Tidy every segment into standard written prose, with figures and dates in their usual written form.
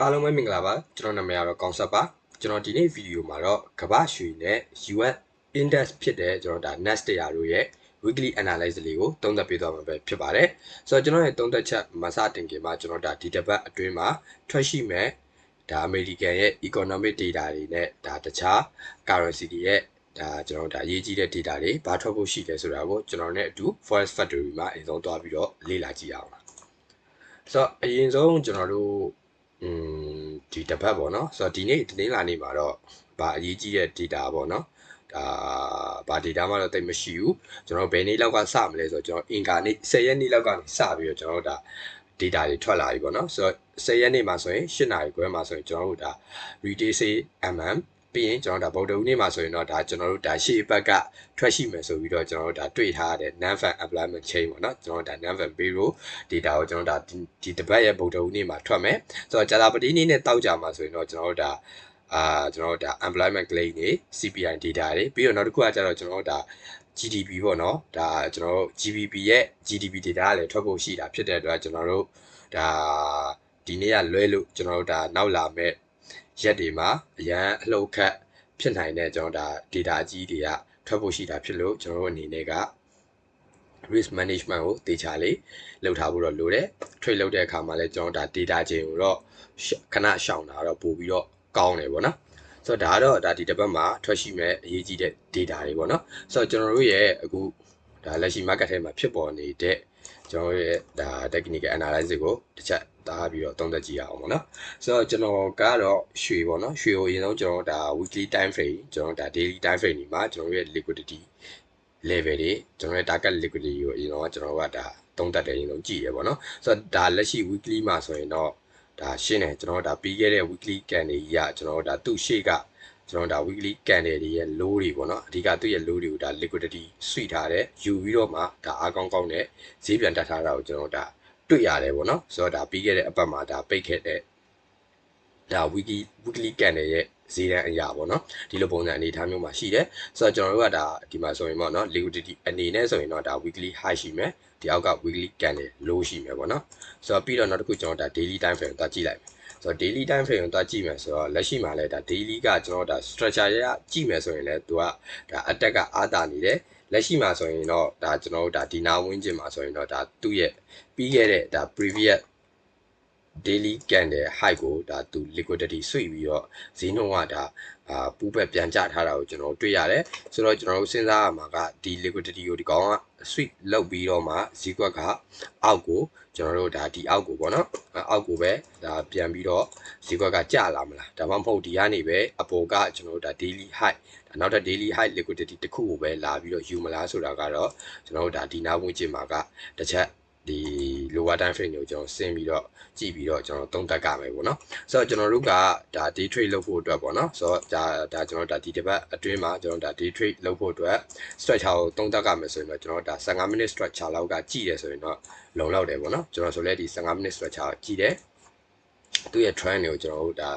အားလုံးပဲမင်္ဂလာပါကျွန်တော်နာမည်ကတော့ကောင်ဆက်ပါကျွန်တော်ဒီနေ့ဗီဒီယိုမှာတော့ကမ္ဘာရွှေနဲ့ US Index ဖြစ်တဲ့ကျွန်တော်ဒါ Nasdaq တို့ရဲ့ weekly analysis လေးကိုသုံးသပ်ပေးသွားမှာပဲဖြစ်ပါတယ်ဆိုတော့ကျွန်တော်ရဲ့သုံးသပ်ချက်မစတင်ခင်မှာကျွန်တော်ဒါဒီတစ်ပတ်အတွင်းမှာထွက်ရှိမဲ့ဒါ American ရဲ့ economic data တွေနဲ့ဒါတခြား currency တွေရဲ့ဒါကျွန်တော်ဒါအရေးကြီးတဲ့ data တွေဘာထွက်ဖို့ရှိတယ်ဆိုတာကိုကျွန်တော်နဲ့အတူ Forex Factory မှာအရင်ဆုံးသွားပြီးတော့လေ့လာကြည့်အောင်ပါဆိုတော့အရင်ဆုံးကျွန်တော်တို့ဒီတစ်ပတ်ပေါ့နော်ဆိုတော့ဒီနေ့တင်းလာနေမှာတော့ဗာအရေးကြီးတဲ့ data ပေါ့နော်ဒါဗာ data မှတော့တိတ်မရှိဘူးကျွန်တော်ဘယ်နေ့လောက်ကစမလဲဆိုတော့ကျွန်တော်အင်္ဂါနေ့10ရက်နေ့လောက်ကနေစပြီးတော့ကျွန်တော်တို့ဒါ data တွေထွက်လာပြီပေါ့နော်ဆိုတော့10ရက်နေ့မှာဆိုရင်8နာရီခွဲမှာဆိုရင်ကျွန်တော်တို့ဒါ retail sale mm ပြီးရင်ကျွန်တော်ဒါဗုဒ္ဓဦးနေ့မှာဆိုရင်တော့ဒါကျွန်တော်တို့ဒါရှေ့ဘက်ကထွက်ရှိမယ်ဆိုပြီးတော့ကျွန်တော်တို့ဒါတွေ့ထားတဲ့ non fan employment chain ပေါ့နော်ကျွန်တော်တို့ဒါ non fan payroll data ကိုကျွန်တော်ဒါဒီတစ်ပတ်ရဲ့ဗုဒ္ဓဦးနေ့မှာထွက်မယ်ဆိုတော့ကြာတာပတိနေ့နဲ့တောက်ကြမှာဆိုရင်တော့ကျွန်တော်တို့ဒါကျွန်တော်တို့ဒါ employment claim တွေ CPI data တွေပြီးတော့နောက်တစ်ခုကကျတော့ကျွန်တော်တို့ဒါ GDP ပေါ့နော်ဒါကျွန်တော်တို့ GDP ရဲ့ GDP data ကလည်းထွက်ဖို့ရှိတာဖြစ်တဲ့အတွက်ကျွန်တော်တို့ဒါဒီနေ့ကလွဲလို့ကျွန်တော်တို့ဒါနောက်လာမဲ့ရက်တွေမှာအရန်အလှုပ်ခတ်ဖြစ်နိုင်တဲ့ကျွန်တော်ဒါ data အကြီးတွေကထွက်ဖို့ရှိတာဖြစ်လို့ကျွန်တော်တို့အနေနဲ့က risk management ကိုတေချာလေးလုပ်ထားဖို့တော့လိုတယ် trade လုပ်တဲ့အခါမှာလည်းကျွန်တော်ဒါ data ချင်းကိုတော့ခဏရှောင်တာတော့ပို့ပြီးတော့ကောင်းတယ်ပေါ့နော်ဆိုတော့ဒါကတော့ဒါဒီတစ်ပတ်မှာထွက်ရှိမဲ့အရေးကြီးတဲ့ data တွေပေါ့နော်ဆိုတော့ကျွန်တော်တို့ရဲ့အခုဒါလက်ရှိ market ထဲမှာဖြစ်ပေါ်နေတဲ့ကျွန်တော်ရဲ့ဒါ technical analysis ကိုတစ်ချက်သားပြီးတော့သုံးသပ်ကြည့်ရအောင်ပေါ့နော်ဆိုတော့ကျွန်တော်ကတော့ရွှေပေါ့နော်ရွှေကိုအရင်ဆုံးကျွန်တော်ဒါ weekly time frame ကျွန်တော်ဒါ daily time frame ဒီမှာကျွန်တော်ရဲ့ liquidity level တွေကျွန်တော်ရဲ့ target liquidity ကိုအရင်တော့ကျွန်တော်ကဒါသုံးသပ်တယ်အရင်ဆုံးကြည့်ရပေါ့နော်ဆိုတော့ဒါလက်ရှိ weekly မှာဆိုရင်တော့ဒါရှင်းတယ်ကျွန်တော်ဒါပြီးခဲ့တဲ့ weekly candle ကြီးကကျွန်တော်ဒါသူ့ရှေ့ကကျွန်တော်ဒါ weekly candle တွေရဲ့ low တွေပေါ့နော်အဓိကသူ့ရဲ့ low တွေကိုဒါ liquidity ဆွိထားတယ်ယူပြီးတော့မှဒါအားကောင်းကောင်းနဲ့ဈေးပြန်တက်ထားတာကိုကျွန်တော်ဒါတွေ့ရတယ်ပေါ့နော်ဆိုတော့ဒါပြီးခဲ့တဲ့အပတ်မှာဒါပိတ်ခဲ့တဲ့ဒါ weekly candle ရဲ့ဈေးတန်းအရာပေါ့နော်ဒီလိုပုံစံအနေထားမျိုးမှာရှိတယ်ဆိုတော့ကျွန်တော်တို့ကဒါဒီမှာဆိုရင်ပေါ့နော် liquidity အနေနဲ့ဆိုရင်တော့ဒါ weekly high ရှိမယ်ဒီအောက်က weekly candle low ရှိမယ်ပေါ့နော်ဆိုတော့ပြီးတော့နောက်တစ်ခုကျွန်တော်ဒါ daily time frame ကိုတွားကြည့်လိုက်မယ်ဆိုတော့ daily time frame ကိုတွားကြည့်မယ်ဆိုတော့လက်ရှိမှာလဲဒါ daily ကကျွန်တော်ဒါ structure ရကြည့်မယ်ဆိုရင်လဲသူကဒါ attack ကအားတာနေတယ်လက်ရှိမှာဆိုရင်တော့ဒါကျွန်တော်တို့ဒါဒီနာဝင်းကျင်မှာဆိုရင်တော့ဒါသူ့ရဲ့ပြီးခဲ့တဲ့ဒါ previous daily candle high ကိုဒါသူ liquidity ဆွေ့ပြီးတော့ဈေးနှုန်းကဒါပူးပဲပြန်ကျထားတာကိုကျွန်တော်တွေ့ရတယ်ဆိုတော့ကျွန်တော်တို့စဉ်းစားရမှာကဒီ liquidity ကိုဒီကောင်က sweep လောက်ပြီးတော့မှဈေးကွက်ကအောက်ကိုကျွန်တော်တို့ဒါဒီအောက်ကိုပေါ့နော်အောက်ကိုပဲဒါပြန်ပြီးတော့ဈေးကွက်ကကျလာမလားဒါမှမဟုတ်ဒီကနေပဲအပေါ်ကကျွန်တော်တို့ဒါ daily high ဒါနောက်ထပ် daily high liquidity တစ်ခုကိုပဲလာပြီးတော့ယူမလားဆိုတာကတော့ကျွန်တော်တို့ဒါဒီနာဝင်ကျင်မှာကတစ်ချက်ဒီ lower time frame ကိုကျွန်တော်ဆင်းပြီးတော့ကြည့်ပြီးတော့ကျွန်တော်သုံးသပ်ကြမယ်ပေါ့နော်ဆိုတော့ကျွန်တော်တို့ကဒါ day trade လုပ်ဖို့အတွက်ပေါ့နော်ဆိုတော့ဒါကျွန်တော်ဒါဒီတစ်ပတ်အတွင်းမှာကျွန်တော်ဒါ day trade လုပ်ဖို့အတွက် structure ကိုသုံးသပ်ကြမယ်ဆိုရင်တော့ကျွန်တော်ဒါ15 minute structure လောက်ကကြည့်ရဆိုရင်တော့လုံလောက်တယ်ပေါ့နော်ကျွန်တော်ဆိုလဲဒီ15 minute structure ကိုကြည့်တယ်သူ့ရဲ့ trend တွေကိုကျွန်တော်တို့ဒါ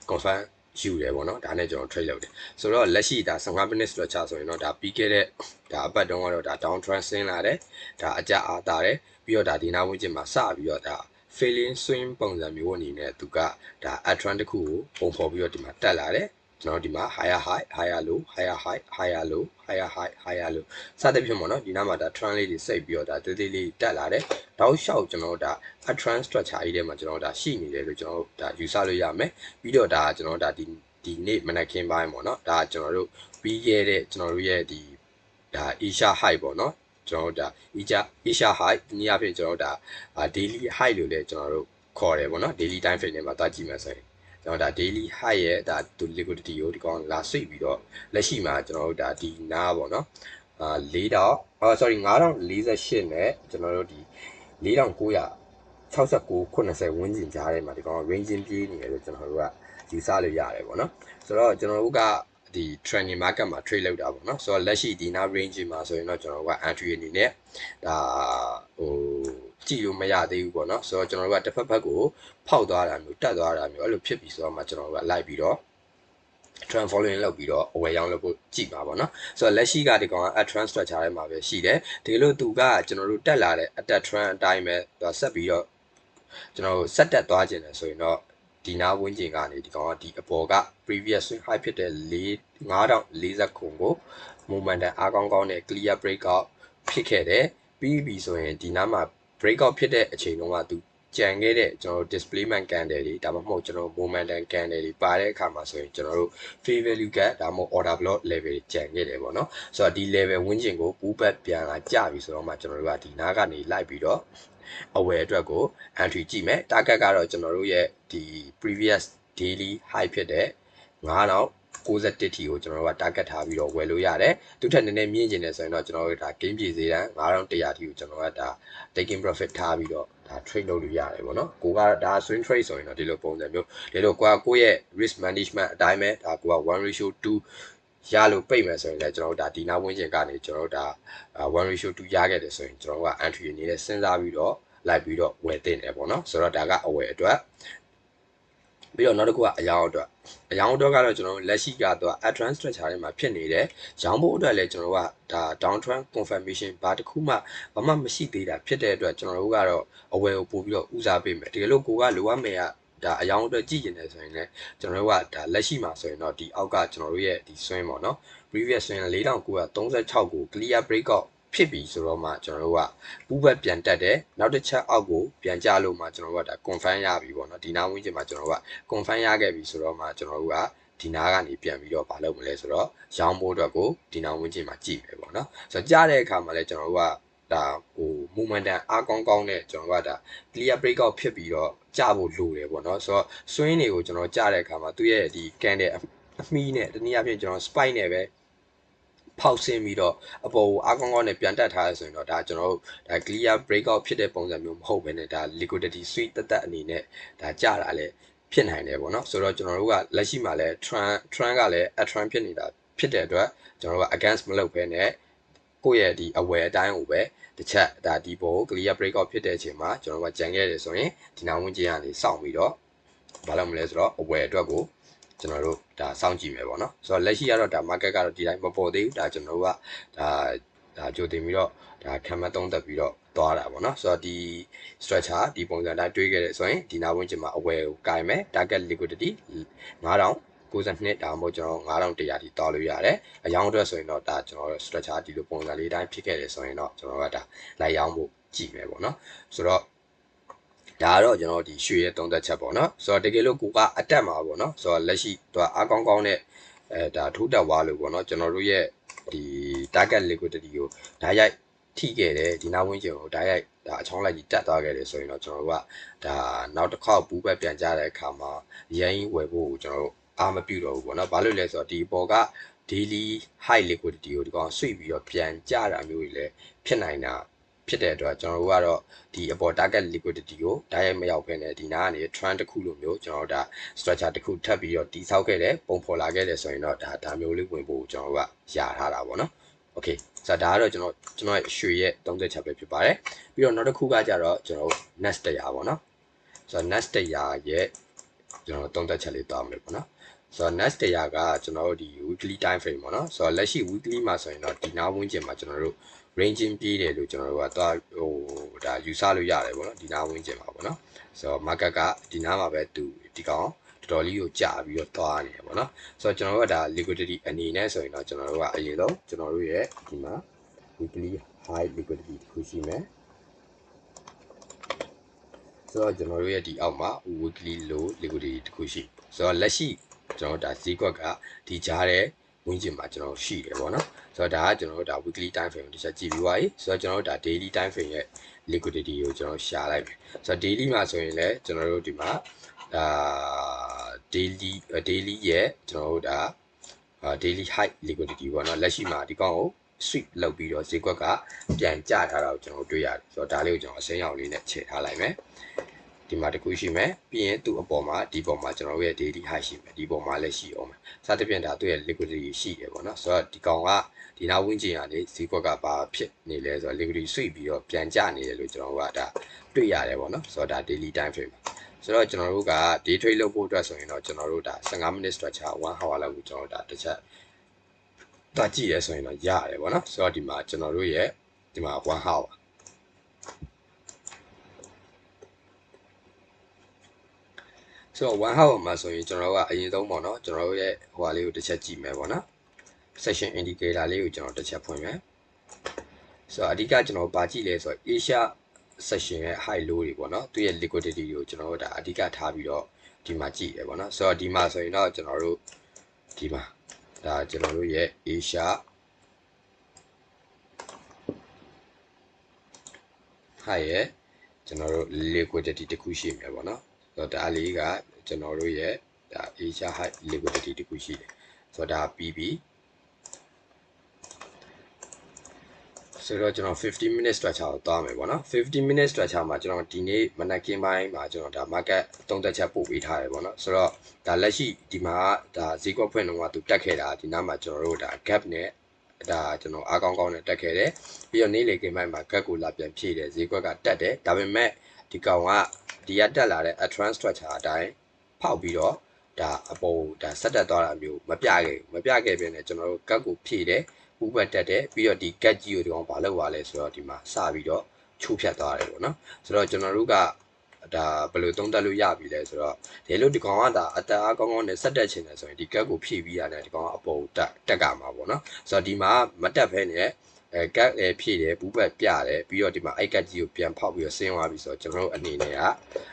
confirm ယူတယ်ပေါ့နော်ဒါနဲ့ကျွန်တော် trade လုပ်တယ်ဆိုတော့လက်ရှိဒါ15 minute structure ဆိုရင်တော့ဒါပြီးခဲ့တဲ့ဒါအပတ်တုန်းကတော့ဒါ down trend ဆင်းလာတယ်ဒါအကျအားတာတယ်ပြီးတော့ဒါဒီနာဝင်းကျင်မှာစပြီးတော့ဒါ failing swing ပုံစံမျိုးအနေနဲ့သူကဒါ up trend တစ်ခုကိုပုံဖော်ပြီးတော့ဒီမှာတက်လာတယ်ကျွန်တော်ဒီမှာ higher high higher low higher high higher low higher high higher low စသဖြင့်ပေါ့နော်ဒီနားမှာဒါ trend လေးတွေစိတ်ပြီးတော့ဒါသေးသေးလေးတက်လာတယ်တောက်လျှောက်ကျွန်တော်တို့ဒါ up trend structure ကြီးထဲမှာကျွန်တော်တို့ဒါရှိနေတယ်လို့ကျွန်တော်တို့ဒါယူဆလို့ရမယ်ပြီးတော့ဒါကျွန်တော်တို့ဒါဒီနေ့မနက်ခင်းပိုင်းပေါ့နော်ဒါကျွန်တော်တို့ပြီးခဲ့တဲ့ကျွန်တော်တို့ရဲ့ဒီဒါ Asia high ပေါ့နော်ကျွန်တော်တို့ဒါ Asia high ဒီနေ့အဖြစ်ကျွန်တော်တို့ဒါ daily high လို့လည်းကျွန်တော်တို့ခေါ်တယ်ပေါ့နော် daily time frame ထဲမှာတွားကြည့်မယ်ဆိုရင်ကျွန်တော်ဒါ daily high ရဲ့ဒါ liquidity ကိုဒီကောင်လာဆွေ့ပြီးတော့လက်ရှိမှာကျွန်တော်တို့ဒါဒီနားပေါ့နော်sorry 9048နဲ့ကျွန်တော်တို့ဒီ4969 80ဝန်းကျင်ကြားထဲမှာဒီကောင် ranging ပြေးနေတယ်လို့ကျွန်တော်တို့ကယူဆလို့ရတယ်ပေါ့နော်ဆိုတော့ကျွန်တော်တို့ကဒီ trending market မှာ trade လုပ်တာပေါ့နော်ဆိုတော့လက်ရှိဒီနာ range မှာဆိုရင်တော့ကျွန်တော်တို့က entry အနေနဲ့ဒါဟိုကြည့်လို့မရသေးဘူးပေါ့နော်ဆိုတော့ကျွန်တော်တို့ကတစ်ဖက်ဖက်ကိုဖောက်သွားတာမျိုးတက်သွားတာမျိုးအဲ့လိုဖြစ်ပြီးဆိုတော့မှကျွန်တော်တို့ကလိုက်ပြီးတော့ trend following လုပ်ပြီးတော့အဝယ်ရောင်းလုပ်ဖို့ကြည့်ပါပေါ့နော်ဆိုတော့လက်ရှိကဒီကောင်က at trend structure ထဲမှာပဲရှိတယ်ဒီလိုသူကကျွန်တော်တို့တက်လာတဲ့ at trend အတိုင်းပဲသူဆက်ပြီးတော့ကျွန်တော်တို့ဆက်တက်သွားခြင်းလဲဆိုရင်တော့ ဒီနာဝင်းကျင်ကနေဒီကောင်ကဒီအပေါ်က previous swing high ဖြစ်တဲ့9040ခုကို momentum အားကောင်းကောင်းနဲ့ clear breakout ဖြစ်ခဲ့တယ်ပြီးပြီဆိုရင်ဒီနားမှာ breakout ဖြစ်တဲ့အချိန်တုန်းကသူကြံခဲ့တဲ့ကျွန်တော်တို့ displacement candle တွေဒါမှမဟုတ်ကျွန်တော် momentum candle တွေပါတဲ့အခါမှာဆိုရင်ကျွန်တော်တို့ fair value gap ဒါမှမဟုတ် order block level ကြံခဲ့တယ်ပေါ့နော်ဆိုတော့ဒီ level ဝန်းကျင်ကို pullback ပြန်လာကြပြီဆိုတော့မှကျွန်တော်တို့ကဒီနားကနေလိုက်ပြီးတော့အဝယ်အတွက်ကို entry ကြည့်မယ် target ကတော့ကျွန်တော်တို့ရဲ့ဒီ previous daily high ဖြစ်တဲ့9091တီကိုကျွန်တော်တို့က target ထားပြီးတော့ဝယ်လို့ရတယ်သူထက်နည်းနည်းမြင့်ကျင်နေဆိုရင်တော့ကျွန်တော်တို့ဒါ gain ပြေစေတန်း9100တီကိုကျွန်တော်ကဒါ taking profit ထားပြီးတော့ဒါ trade လုပ်လို့ရတယ်ပေါ့နော်ကိုကဒါ swing trade ဆိုရင်တော့ဒီလိုပုံစံမျိုးဒီလိုကိုယ့်ရဲ့ risk management အတိုင်းပဲဒါကိုက 1:2 ရလို့ပိတ်မယ်ဆိုရင်လည်းကျွန်တော်တို့ဒါဒီနာဝင်းကျင်ကနေကျွန်တော်တို့ဒါ1:2 ရခဲ့တယ်ဆိုရင်ကျွန်တော်တို့က entry အနေနဲ့စဉ်းစားပြီးတော့လိုက်ပြီးတော့ဝယ်တင်တယ်ပေါ့နော်ဆိုတော့ဒါကအဝယ်အတွက်ပြီးတော့နောက်တစ်ခုကအယောင်အတွက်ကတော့ကျွန်တော်တို့လက်ရှိကတော့ advanced structure တွေမှာဖြစ်နေတယ်ရောင်းဖို့အတွက်လည်းကျွန်တော်တို့ကဒါ downtrend confirmation ဘာတစ်ခုမှဘာမှမရှိသေးတာဖြစ်တဲ့အတွက်ကျွန်တော်တို့ကတော့အဝယ်ကိုပို့ပြီးတော့ဦးစားပေးမယ်တကယ်လို့ကိုကလိုအပ်မယ်ကဒါအယောင်အတွက်ကြည့်နေတယ်ဆိုရင်လည်းကျွန်တော်တို့ကဒါလက်ရှိမှာဆိုရင်တော့ဒီအောက်ကကျွန်တော်တို့ရဲ့ဒီ swing ပေါ့နော် previous swing 4936ကို clear breakout ဖြစ်ပြီဆိုတော့မှကျွန်တော်တို့ကပူးဘက်ပြန်တက်တယ်နောက်တစ်ချက်အောက်ကိုပြန်ကျလို့မှကျွန်တော်တို့ကဒါ confirm ရပြီပေါ့နော်ဒီနာဝင်းကျင်မှာကျွန်တော်တို့က confirm ရခဲ့ပြီဆိုတော့မှကျွန်တော်တို့ကဒီနာကနေပြန်ပြီးတော့မလုပ်မလဲဆိုတော့ရောင်းဖို့အတွက်ကိုဒီနာဝင်းကျင်မှာကြည့်ပဲပေါ့နော်ဆိုတော့ကြားတဲ့အခါမှာလည်းကျွန်တော်တို့ကဒါဟို momentum အားကောင်းကောင်းနဲ့ကျွန်တော်ကဒါ clear breakout ဖြစ်ပြီးတော့ကျဖို့လိုတယ်ပေါ့နော်ဆိုတော့ swing တွေကိုကျွန်တော်ကြားတဲ့အခါမှာသူ့ရဲ့ဒီ candle အမီးနဲ့တနည်းအားဖြင့်ကျွန်တော် spike နဲ့ပဲဖောက်ဆင်းပြီးတော့အပေါ်ကိုအားကောင်းကောင်းနဲ့ပြန်တက်ထားရဆိုရင်တော့ဒါကျွန်တော်တို့ဒါ clear breakout ဖြစ်တဲ့ပုံစံမျိုးမဟုတ်ဘဲနဲ့ဒါ liquidity sweep တက်အနေနဲ့ဒါကြတာလေဖြစ်နိုင်တယ်ပေါ့နော်ဆိုတော့ကျွန်တော်တို့ကလက်ရှိမှာလဲ trend ကလည်း at trend ဖြစ်နေတာဖြစ်တဲ့အတွက်ကျွန်တော်တို့က against မလုပ်ဘဲနဲ့ကိုယ့်ရဲ့ဒီအဝယ်အတိုင်းကိုပဲတစ်ချက်ဒါဒီပေါ်ကို clear breakout ဖြစ်တဲ့အချိန်မှာကျွန်တော်တို့ကကြံခဲ့တယ်ဆိုရင်ဒီနောက်ဝင်ကျင်းကနေစောင့်ပြီးတော့ဘာလုပ်မလဲဆိုတော့အဝယ်အတွက်ကိုကျွန်တော်တို့ဒါစောင့်ကြည့်မယ်ပေါ့နော်ဆိုတော့လက်ရှိကတော့ဒါ market ကတော့ဒီတိုင်းမပေါ်သေးဘူးဒါကျွန်တော်တို့ကဒါကြိုတင်ပြီးတော့ဒါခံမှတ်သုံးသက်ပြီးတော့သွားတာပေါ့နော်ဆိုတော့ဒီ structure ဒီပုံစံတိုင်းတွေးခဲ့တယ်ဆိုရင်ဒီနာဝင်းကျင်မှာအဝယ်ကိုကင်မယ် target liquidity 9092ဒါမှမဟုတ်ကျွန်တော်9100ထိတောက်လို့ရတယ်အယောင်အတွက်ဆိုရင်တော့ဒါကျွန်တော်တို့ structure ဒီလိုပုံစံလေးတိုင်းဖြစ်ခဲ့တယ်ဆိုရင်တော့ကျွန်တော်ကဒါလိုက်ရောင်းဖို့ကြည့်မယ်ပေါ့နော်ဆိုတော့ဒါကတော့ကျွန်တော်ဒီရွှေရဲ့သုံးသက်ချက်ပေါ့နော်ဆိုတော့တကယ်လို့ကိုကအတက်မှာပေါ့နော်ဆိုတော့လက်ရှိသူကအားကောင်းကောင်းနဲ့ဒါထိုးတက်သွားလို့ပေါ့နော်ကျွန်တော်တို့ရဲ့ဒီ target liquidity ကိုဓာတ်ရိုက်ထိခဲ့တယ်ဒီနာဝင်းကျင်ကိုဓာတ်ရိုက်ဒါအချောင်းလိုက်ကြီးတက်သွားခဲ့တယ်ဆိုရင်တော့ကျွန်တော်တို့ကဒါနောက်တစ်ခေါက်ပူးပတ်ပြန်ကြတဲ့အခါမှာရိုင်းဝယ်ဖို့ကိုကျွန်တော်တို့အားမပြုတော့ဘူးပေါ့နော်ဘာလို့လဲဆိုတော့ဒီပေါ်က daily high liquidity ကိုဒီကောင်ဆွေ့ပြီးတော့ပြန်ကြတာမျိုးတွေလည်းဖြစ်နိုင်တာဖြစ်တဲ့အတွက်ကျွန်တော်တို့ကတော့ဒီအပေါ် target liquidity ကိုဓာတ်ရိုက်မရောက်ဘဲနဲ့ဒီနားကနေ trend တစ်ခုလိုမျိုးကျွန်တော်တို့ဒါ structure တစ်ခုထပ်ပြီးတော့တိဆောက်ခဲ့တယ်ပုံဖော်လာခဲ့တယ်ဆိုရင်တော့ဒါမျိုးလေးဝင်ဖို့ကျွန်တော်တို့ကယာထားတာပေါ့နော် okay ဆိုတော့ဒါကတော့ကျွန်တော်ရဲ့ရွှေရဲ့သုံးသက်ချက်ပဲဖြစ်ပါတယ်ပြီးတော့နောက်တစ်ခုကကြတော့ကျွန်တော်တို့ next 100ပေါ့နော်ဆိုတော့ next 100ရဲ့ကျွန်တော်သုံးသက်ချက်လေးတောင်းမယ်ပေါ့နော်ဆိုတော့ next 100ကကျွန်တော်တို့ဒီ weekly time frame ပေါ့နော်ဆိုတော့လက်ရှိ weekly မှာဆိုရင်တော့ဒီနားဝန်းကျင်မှာကျွန်တော်တို့ ranging ပြေးတယ်လို့ကျွန်တော်တို့ကသွားဟိုဒါယူဆလို့ရတယ်ပေါ့နော်ဒီနားဝန်းကျင်မှာပေါ့နော်ဆိုတော့ market ကဒီနားမှာပဲသူဒီကောင်တော်တော်လေးကိုကြာပြီးတော့သွားနေတယ်ပေါ့နော်ဆိုတော့ကျွန်တော်တို့ကဒါ liquidity အနေနဲ့ဆိုရင်တော့ကျွန်တော်တို့ကအရင်ဆုံးကျွန်တော်တို့ရဲ့ဒီမှာ weekly high liquidity တစ်ခုရှိမယ်ဆိုတော့ကျွန်တော်တို့ရဲ့ဒီအောက်မှာ weekly low liquidity တစ်ခုရှိဆိုတော့လက်ရှိကျွန်တော်တို့ဒါဈေးကွက်ကဒီကြားတဲ့ဝင်းကျင်မှာကျွန်တော်ရှိတယ်ပေါ့နော်ဆိုတော့ဒါကကျွန်တော်တို့ဒါ weekly time frame ကိုတစ်ချက်ကြည့်ပြီးသွားပြီဆိုတော့ကျွန်တော်တို့ဒါ daily time frame ရဲ့ liquidity ကိုကျွန်တော်ရှာလိုက်ပြီဆိုတော့ daily မှာဆိုရင်လည်းကျွန်တော်တို့ဒီမှာdaily ရဲ့ကျွန်တော်တို့ဒါ daily high liquidity ပေါ့နော်လက်ရှိမှာဒီကောင်ကို sweep လုပ်ပြီးတော့ဈေးကွက်ကပြန်ကျထားတာကိုကျွန်တော်တွေ့ရတယ်ဆိုတော့ဒါလေးကိုကျွန်တော်အစိမ်းရောင်လေးနဲ့ခြေထားလိုက်မယ်ဒီမှာတခုရှိမယ်ပြီးရင်သူ့အပေါ်မှာဒီပေါ်မှာကျွန်တော်ရဲ့ daily high ရှိမယ်ဒီပေါ်မှာလည်းရှိအောင်မယ်စသဖြင့်ဒါသူ့ရဲ့ liquidity ရှိတယ်ပေါ့နော်ဆိုတော့ဒီကောင်ကဒီနာဝင်းကျင်ကနေဈေးကွက်ကဘာဖြစ်နေလဲဆိုတော့ liquidity ဆွေ့ပြီးတော့ပြန်ကျနေတယ်လို့ကျွန်တော်ကဒါတွေ့ရတယ်ပေါ့နော်ဆိုတော့ဒါ daily time frame ဆိုတော့ကျွန်တော်တို့က day trade လုပ်ဖို့အတွက်ဆိုရင်တော့ကျွန်တော်တို့ဒါ15 minute structure 1 hour လောက်ကိုကျွန်တော်တို့ဒါတစ်ချက်တွားကြည့်ရဲဆိုရင်တော့ရတယ်ပေါ့နော်ဆိုတော့ဒီမှာကျွန်တော်တို့ရဲ့ဒီမှာ1 hour so 1 hour မှာဆိုရင်ကျွန်တော်ကအရင်ဆုံးပေါ့နော်ကျွန်တော်ရဲ့ဟိုဟာလေးကိုတစ်ချက်ကြည့်မယ်ပေါ့နော် session indicator လေးကိုကျွန်တော်တစ်ချက်ဖွင့်မယ်ဆိုတော့အဓိကကျွန်တော်ပါကြည့်လဲဆိုတော့ Asia session ရဲ့ high low တွေပေါ့နော်သူရဲ့ liquidity ကိုကျွန်တော်တို့ဒါအဓိကထားပြီးတော့ဒီမှာကြည့်ရပေါ့နော်ဆိုတော့ဒီမှာဆိုရင်တော့ကျွန်တော်တို့ဒီမှာဒါကျွန်တော်တို့ရဲ့ Asia high ရဲ့ကျွန်တော်တို့ liquidity တစ်ခုရှိမယ်ပေါ့နော်ဆိုတော့ဒါလေးကကျွန်တော်တို့ရဲ့ဒါ Asia high liquidity တစ်ခုရှိတယ်ဆိုတော့ဒါပြီးပြီဆိုတော့ကျွန်တော်50 minute structure ကိုသွားမယ်ပေါ့နော်50 minute structure မှာကျွန်တော်ဒီနေ့မနက်ခင်းပိုင်းမှာကျွန်တော်ဒါ market သုံးသက်ချက်ပို့ပေးထားတယ်ပေါ့နော်ဆိုတော့ဒါလက်ရှိဒီမှာဒါဈေးကွက်ဖွင့်တော့သူတက်ခဲ့တာဒီနားမှာကျွန်တော်တို့ဒါ gap နဲ့ဒါကျွန်တော်အားကောင်းကောင်းနဲ့တက်ခဲ့တယ်ပြီးတော့နေ့လေခင်းပိုင်းမှာ gap ကိုလာပြန်ဖြည့်တယ်ဈေးကွက်ကတက်တယ်ဒါပေမဲ့ဒီကောင်ကဒီကတက်လာတဲ့ advanced structure အတိုင်းဖောက်ပြီးတော့ဒါအပေါ်ဒါဆက်တက်သွားတာမျိုးမပြခဲ့ပဲနဲ့ကျွန်တော်တို့ gap ကိုဖြည့်တယ်ဥပတ်တက်တယ်ပြီးတော့ဒီ gap ကြီးကိုဒီကောင်ဘာလုပ်သွားလဲဆိုတော့ဒီမှာစပြီးတော့ချိုးဖြတ်သွားတယ်ပေါ့နော်ဆိုတော့ကျွန်တော်တို့ကဒါဘယ်လိုသုံးသပ်လို့ရပြီလဲဆိုတော့ဒီလိုဒီကောင်ကဒါအတအားကောင်းကောင်းနဲ့ဆက်တက်ချင်တယ်ဆိုရင်ဒီ gap ကိုဖြည့်ပြီးရတယ်ဒီကောင်ကအပေါ်တက်ကမှာပေါ့နော်ဆိုတော့ဒီမှာမတက်ဖဲနဲ့gap ဖြည့်တယ်ဘူးပတ်ပြတယ်ပြီးတော့ဒီမှာအဲ့ gap ကြီးကိုပြန်ဖောက်ပြီးတော့ဆင်းသွားပြီဆိုတော့ကျွန်တော်တို့အနေနဲ့က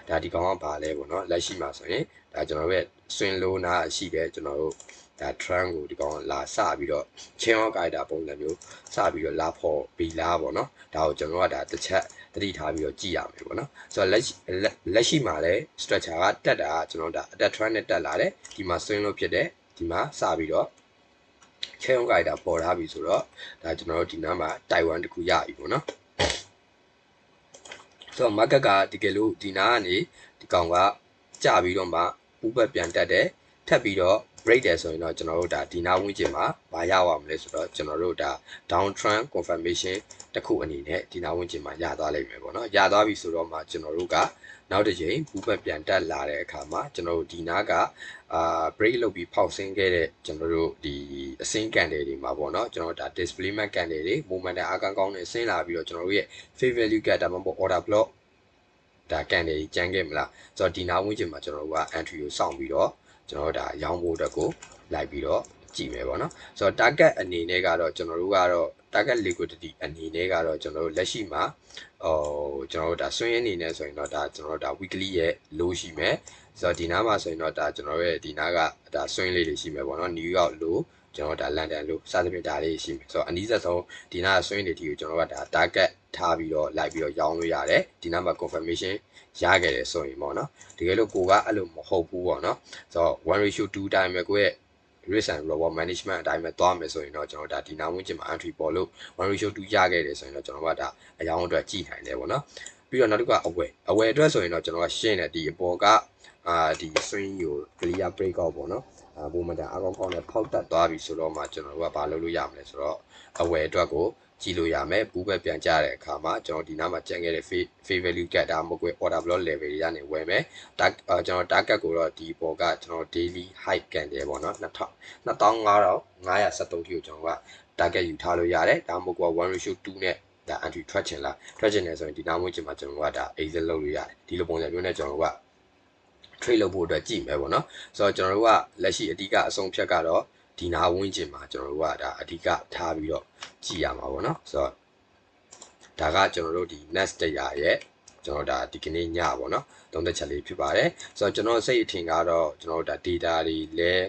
ဒါဒီကောင်ကဘာလဲပေါ့နော်လက်ရှိမှာဆိုရင်ဒါကျွန်တော်ရဲ့ swing low နာရှိတယ်ကျွန်တော်တို့ဒါ trend ကိုဒီကောင်လာစပြီးတော့ချင်းရောကိုက်တာပုံစံမျိုးစပြီးတော့လာဖို့ဘီလာပေါ့နော်ဒါကိုကျွန်တော်ကဒါတစ်ချက်သတိထားပြီးတော့ကြည့်ရမယ်ပေါ့နော်ဆိုတော့လက်ရှိမှာလဲ structure ကတက်တာကျွန်တော်ဒါအတက် trend နဲ့တက်လာတယ်ဒီမှာ swing လို့ဖြစ်တယ်ဒီမှာစပြီးတော့ချင်းရောကိုက်တာပေါ်ထားပြီဆိုတော့ဒါကျွန်တော်တို့ဒီနားမှာ Taiwan တခုရပြီပေါ့နော်ဆိုတော့ market ကတကယ်လို့ဒီနားကနေဒီကောင်ကကျပြီးတော့မှပူးပတ်ပြန်တက်တယ်ထပ်ပြီးတော့ break တယ်ဆိုရင်တော့ကျွန်တော်တို့ဒါဒီနားဝန်းကျင်မှာမရပါမလဲဆိုတော့ကျွန်တော်တို့ဒါ down trend confirmation တစ်ခုအနေနဲ့ဒီနားဝန်းကျင်မှာရသွားလိမ့်မယ်ပေါ့နော်ရသွားပြီဆိုတော့မှကျွန်တော်တို့ကနောက်တစ်ချိန်ပူးပတ်ပြန်တက်လာတဲ့အခါမှာကျွန်တော်တို့ဒီနားကbreak လုပ်ပြီးဖောက်ဆင်းခဲ့တဲ့ကျွန်တော်တို့ဒီအစင်းကန်တယ်တွေမှာပေါ့နော်ကျွန်တော်တို့ဒါ displacement ကန်တယ်တွေ movement အားကောင်းနဲ့ဆင်းလာပြီးတော့ကျွန်တော်တို့ရဲ့ fair value gap ဒါမှမဟုတ် order block ဒါကန်တယ်ကြီးကျန်းခဲ့မလားဆိုတော့ဒီနားဝန်းကျင်မှာကျွန်တော်တို့က entry ကိုစောင့်ပြီးတော့ကျွန်တော်တို့ဒါရောင်းဖို့အတွက်ကိုလိုက်ပြီးတော့ကြည့်မယ်ပေါ့နော်ဆိုတော့ target အနေနဲ့ကတော့ကျွန်တော်တို့ကတော့ target liquidity အနေနဲ့ကတော့ကျွန်တော်တို့လက်ရှိမှာကျွန်တော်တို့ဒါဆွင်းအနေနဲ့ဆိုရင်တော့ဒါကျွန်တော်တို့ဒါ weekly ရဲ့ low ရှိမယ်ဆိုတော့ဒီနားမှာဆိုရင်တော့ဒါကျွန်တော်ရဲ့ဒီနားကဒါဆွင်းလေးတွေရှိမယ်ပေါ့နော် New York low ကျွန်တော်ဒါ London low စသဖြင့်ဒါလေးရှိမယ်ဆိုတော့အနည်းဆက်ဆုံးဒီနားဆွင်းတွေတီကိုကျွန်တော်ကဒါ target ထားပြီးတော့လိုက်ပြီးတော့ရောင်းလို့ရတယ်ဒီနားမှာ confirmation ရခဲ့တယ်ဆိုရင်ပေါ့နော်တကယ်လို့ကိုကအဲ့လိုမဟုတ်ဘူးပေါ့နော်ဆိုတော့ 1:2 တိုင်းပဲကိုရဲ့ risk and reward management အတိုင်းပဲသွားမယ်ဆိုရင်တော့ကျွန်တော်ဒါဒီနာဝန်းကျင်မှာ entry ပေါ်လို့ 1:2 ရခဲ့တယ်ဆိုရင်တော့ကျွန်တော်ကဒါအယောင်အတွက်ကြည့်နိုင်တယ်ပေါ့နော်ပြီးတော့နောက်တစ်ခုကအဝယ်အတွက်ဆိုရင်တော့ကျွန်တော်ကရှင်းတယ်ဒီအပေါ်ကဒီ swing ကို clear break out ပေါ့နော်ပုံမှန်အားကောင်းနဲ့ဖောက်တက်သွားပြီဆိုတော့မှကျွန်တော်တို့ကဘာလုပ်လို့ရမလဲဆိုတော့အဝယ်အတွက်ကိုကြည့်လို့ရမယ်ဘူးပဲပြန်ကြတဲ့အခါမှာကျွန်တော်ဒီနားမှာကြံခဲ့တဲ့ fair value gap ဒါမှမဟုတ် order block level တွေကနေဝယ်မယ်ကျွန်တော် target ကိုတော့ဒီပေါ်ကကျွန်တော် daily high ကန်တယ်ပေါ့နော်25,573ထိကိုကျွန်တော်က target ယူထားလို့ရတယ်ဒါမှမဟုတ် 1:2 နဲ့ဒါ entry ထွက်ချင်တယ်ဆိုရင်ဒီနားဝန်းကျင်မှာကျွန်တော်ကဒါ exit လုပ်လို့ရတယ်ဒီလိုပုံစံမျိုးနဲ့ကျွန်တော်က trade လုပ်ဖို့အတွက်ကြည့်မယ်ပေါ့နော်ဆိုတော့ကျွန်တော်တို့ကလက်ရှိအဓိကအဆုံးဖြတ်ကတော့ဒီနာဝန်းကျင်မှာကျွန်တော်တို့ကဒါအဓိကထားပြီးတော့ကြည့်ရမှာပေါ့နော်ဆိုတော့ဒါကကျွန်တော်တို့ဒီ next data ရဲ့ကျွန်တော်ဒါဒီကနေ့ညပေါ့နော်သုံးသက်ချက်လေးဖြစ်ပါတယ်ဆိုတော့ကျွန်တော်စိတ်အထင်ကတော့ကျွန်တော်တို့ဒါ data တွေလည်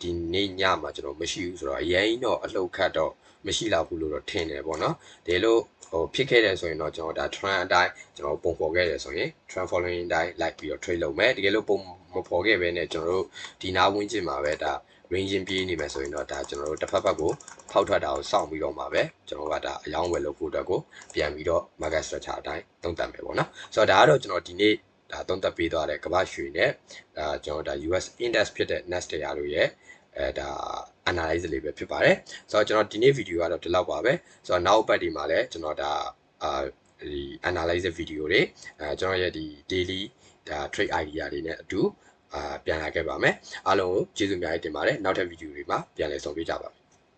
းဒီနေ့ညမှာကျွန်တော်မရှိဘူးဆိုတော့အရင်တော့အလှုပ်ခတ်တော့မရှိလောက်ဘူးလို့တော့ထင်တယ်ပေါ့နော်ဒီလိုဖြစ်ခဲ့တယ်ဆိုရင်တော့ကျွန်တော်ဒါ trend အတိုင်းကျွန်တော်ပုံဖော်ခဲ့တယ်ဆိုရင် trend following အတိုင်းလိုက်ပြီးတော့ trade လုပ်မယ်တကယ်လို့ပုံမဖော်ခဲ့ပဲနဲ့ကျွန်တော်တို့ဒီနာဝန်းကျင်မှာပဲဒါ range ပြေးနေမယ်ဆိုရင်တော့ဒါကျွန်တော်တို့တစ်ဖက်ကိုဖောက်ထွက်တာကိုစောင့်ပြီးတော့မှာပဲကျွန်တော်ကဒါအယောင်းဝယ်လုပ်ဖို့အတွက်ကိုပြန်ပြီးတော့ market structure အတိုင်းသုံးသပ်မယ်ပေါ့နော်ဆိုတော့ဒါကတော့ကျွန်တော်ဒီနေ့ဒါသုံးသပ်ပေးသွားတဲ့ကမ္ဘာရွှေနဲ့ကျွန်တော်ဒါ US index ဖြစ်တဲ့ Nasdaq တို့ရဲ့ဒါ analyze လေးပဲဖြစ်ပါတယ်ဆိုတော့ကျွန်တော်ဒီနေ့ video ကတော့ဒီလောက်ပါပဲဆိုတော့နောက်ပတ်ဒီမှာလည်းကျွန်တော်ဒါဒီ analyze video တွေကျွန်တော်ရဲ့ဒီ daily ဒါ trade idea တွေနဲ့အတူပြန်လာခဲ့ပါမယ်အားလုံးကိုကျေးဇူးအများကြီးတင်ပါတယ်နောက်ထပ် video တွေမှာပြန်လည်ဆုံတွေ့ကြပါမယ်